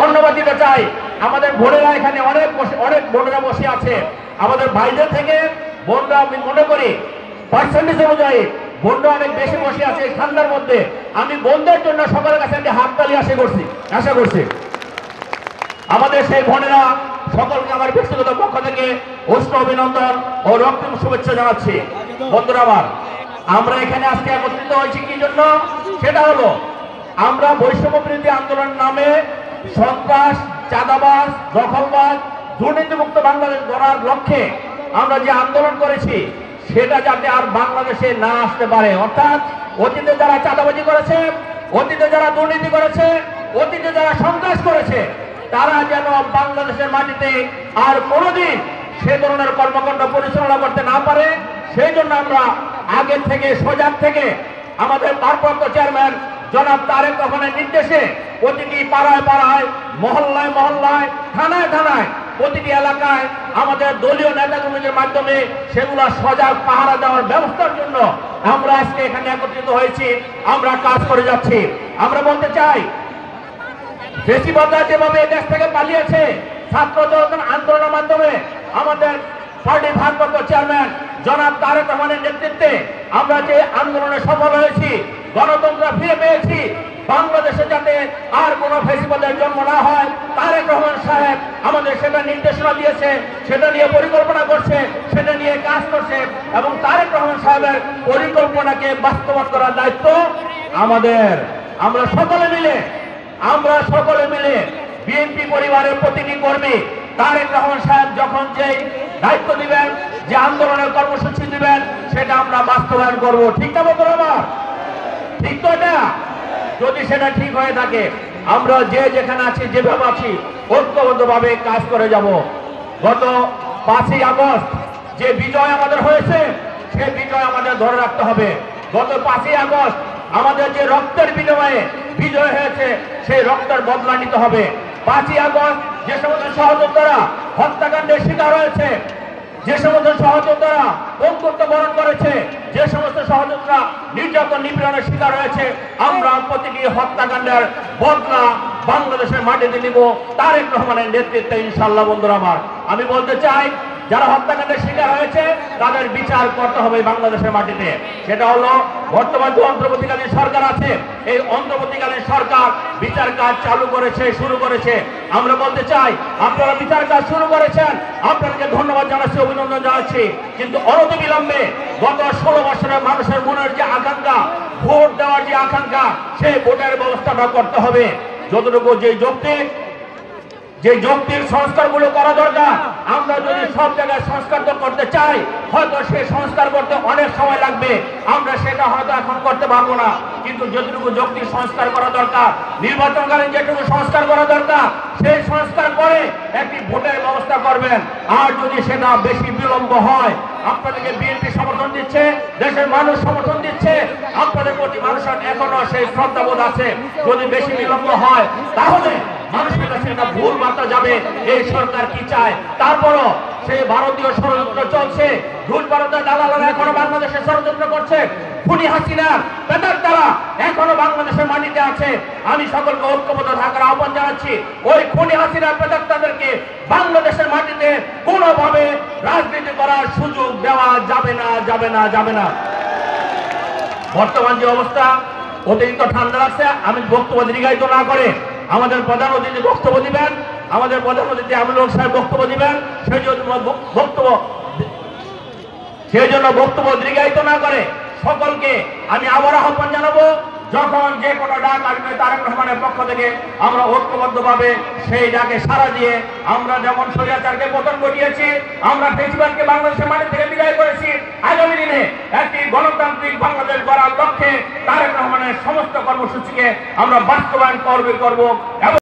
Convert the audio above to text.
ধন্যবাদ দিতে চাই আমাদের বোনেরা, এখানে অনেক বোনেরা বসে আছে। আমাদের ভাইদের থেকে বোনরা আমি মনে করি পার্সেন্টেজ অনুযায়ী বোনরা অনেক বেশি বসে আছে এই ঠান্ডার মধ্যে। আমি বোনদের জন্য সকলের কাছে একটি হাততালি আশা করছি। আমাদের সেই বোনেরা সকলকে আমার ব্যক্তিগত পক্ষ থেকে উষ্ণ অভিনন্দন ও রক্তিম শুভেচ্ছা জানাচ্ছি। বন্ধুরা আমার, আমরা এখানে আজকে একত্রিত হয়েছি কি জন্য? সেটা হলো আমরা বৈষম্য বিরোধী আন্দোলন নামে সন্ত্রাস, চাঁদাবাজ, দখলবাজ, দুর্নীতিমুক্ত বাংলাদেশ গড়ার লক্ষ্যে আমরা যে আন্দোলন করেছি সেটা যাতে আর বাংলাদেশে না আসতে পারে। অর্থাৎ অতীতে যারা চাঁদাবাজি করেছে, অতীতে যারা দুর্নীতি করেছে, অতীতে যারা সন্ত্রাস করেছে, তারা যেন বাংলাদেশের মাটিতে আর কোনোদিন সে ধরনের কর্মকাণ্ড পরিচালনা করতে না পারে, সেই জন্য আমরা আগে থেকে সজাগ থেকে আমাদের ভারপ্রাপ্ত চেয়ারম্যান জনাব তারেক রহমানের নির্দেশে প্রতিটি পাড়ায় পাড়ায়, মহল্লায় মহল্লায়, থানায় থানায়, প্রতিটি এলাকায় আমাদের দলীয় নেতাকর্মীদের মাধ্যমে সেগুলো সজাগ পাহারা দেওয়ার ব্যবস্থার জন্য আমরা আজকে এখানে একত্রিত হয়েছি, আমরা কাজ করে যাচ্ছি। আমরা বলতে চাই, ফ্যাসিবাদরা যেভাবে দেশ থেকে পালিয়েছে ছাত্র জনতার আন্দোলনের মাধ্যমে আমাদের পার্টির ভারপ্রাপ্ত চেয়ারম্যান জনাব তারেক রহমানের নেতৃত্বে আমরা যে আন্দোলনে সফল হয়েছি, গণতন্ত্র ফিরে পেয়েছি, বাংলাদেশে যাতে আর কোনো ফ্যাসিবাদের জন্ম না হয়, তারেক রহমান সাহেব আমাদের সেটা নির্দেশনা দিয়েছে, সেটা নিয়ে পরিকল্পনা করছে, সেটা নিয়ে কাজ করছে এবং তারেক রহমান সাহেবের পরিকল্পনাকে বাস্তবায়ন করার দায়িত্ব আমাদের। আমরা সকলে মিলে বিএনপি পরিবারের প্রতিটি কর্মী তারেক রহমান সাহেব যখন যেই দায়িত্ব দিবেন, যে আন্দোলনের কর্মসূচি দিবেন, সেটা আমরা বাস্তবায়ন করব। ঠিক না বন্ধুরা আমার? ঠিক তো? এটা যদি সেটা ঠিক হয়ে থাকে আমরা যে যেখানে আছি, যেভাবে আছি, ঐক্যবদ্ধভাবে কাজ করে যাব। গত 5ই আগস্ট যে বিজয় আমাদের হয়েছে, সেই বিজয় আমাদের ধরে রাখতে হবে। গত 5ই আগস্ট আমাদের যে রক্তের বিনিময়ে বিজয় হয়েছে, সেই রক্তের বদলা নিতে হবে। 5ই আগস্ট যে সমস্ত সহযোদ্ধারা হত্যাকাণ্ডের শিকার হয়েছে, যে সমস্ত সহযোদ্ধারা বন্ধুত্ব বরণ করেছে, যে সমস্ত সহযোদ্ধারা নির্যাতন নিপীড়নের শিকার হয়েছে, আমরা প্রতিটি হত্যাকাণ্ডের বদলা বাংলাদেশের মাটিতে নিব তারেক রহমানের নেতৃত্বে ইনশাআল্লাহ। বন্ধুরা আমার, আমি বলতে চাই, যারা হত্যাকাণ্ডের শিকার হয়েছে তাদের বিচার করতে হবে বাংলাদেশের মাটিতে। সেটা হলো বর্তমান যে অন্তর্বর্তীকালীন সরকার আছে, এই অন্তর্বর্তীকালীন সরকার বিচার কাজ শুরু করেছে। আমরা বলতে চাই, আপনারা বিচার কাজ শুরু করেছেন, আপনাদেরকে ধন্যবাদ জানাচ্ছি, অভিনন্দন জানাচ্ছি। কিন্তু অনতিবিলম্বে গত 16 বছরের মানুষের মনের যে আকাঙ্ক্ষা, ভোট দেওয়ার যে আকাঙ্ক্ষা, সেই ভোটের ব্যবস্থাটা করতে হবে। যতটুকু যে যৌক্তিক সংস্কারগুলো করা দরকার, আমরা যদি সব জায়গায় সংস্কার করতে চাই, হয়তো সেই সংস্কার করতে অনেক সময় লাগবে, আমরা সেটা হয়তো এখন করতে পারবো না। কিন্তু যতটুকু যৌক্তিক সংস্কার করা দরকার, নির্বাচনকালীন যেটুকু সংস্কার করা দরকার, সেই সংস্কার করে একটি ভোটের ব্যবস্থা করবেন। আর যদি সেটা বেশি বিলম্ব হয়, আপনাদেরকে বিএনপি সমর্থন দিচ্ছে, দেশের মানুষ সমর্থন দিচ্ছে, আপনাদের প্রতি মানুষের এখনো সেই শ্রদ্ধাবোধ আছে। যদি বেশি বিলম্ব হয় তাহলে মানুষের কাছে একটা ভুল বার্তা যাবে, এই সরকার কি চায়। তারপরও সেই ভারতীয় ষড়যন্ত্র চলছে, ঘুষ ভারতের দালালরা এখনো বাংলাদেশে ষড়যন্ত্র করছে, খুনি হাসিনার প্রেতাত্মারা এখনো বাংলাদেশের মাটিতে আছে। আমি সকলকে ঐক্যবদ্ধ থাকার আহ্বান জানাচ্ছি। ওই খুনি হাসিনার প্রেতাত্মাদেরকে বাংলাদেশের মাটিতে কোনোভাবে রাজনীতি করার সুযোগ দেওয়া যাবে না। বর্তমান যে অবস্থা, অতিরিক্ত ঠান্ডা লাগছে, আমি বক্তব্য দীর্ঘায়িত না করে আমাদের প্রধান অতিথি বক্তব্য দিবেন, আমাদের প্রধান অতিথি আমিনুল সাহেব বক্তব্য দিবেন। সেই জন্য বক্তব্য দীর্ঘায়িত না করে সকলকে আমি আবার আহ্বান জানাবো, যখন যে কোনো ডাক আসবে তারেক রহমানের পক্ষ থেকে আমরা ঐক্যবদ্ধভাবে সেই ডাকে সাড়া দিয়ে, আমরা যেমন স্বৈরাচারকে পতন ঘটিয়েছি, আমরা ফ্যাসিবাদকে বাংলাদেশের মাটি থেকে বিদায় করেছি, আগামী দিনে একটি গণতান্ত্রিক বাংলাদেশ গড়ার লক্ষ্যে তারেক রহমানের সমস্ত কর্মসূচিকে আমরা বাস্তবায়ন করব।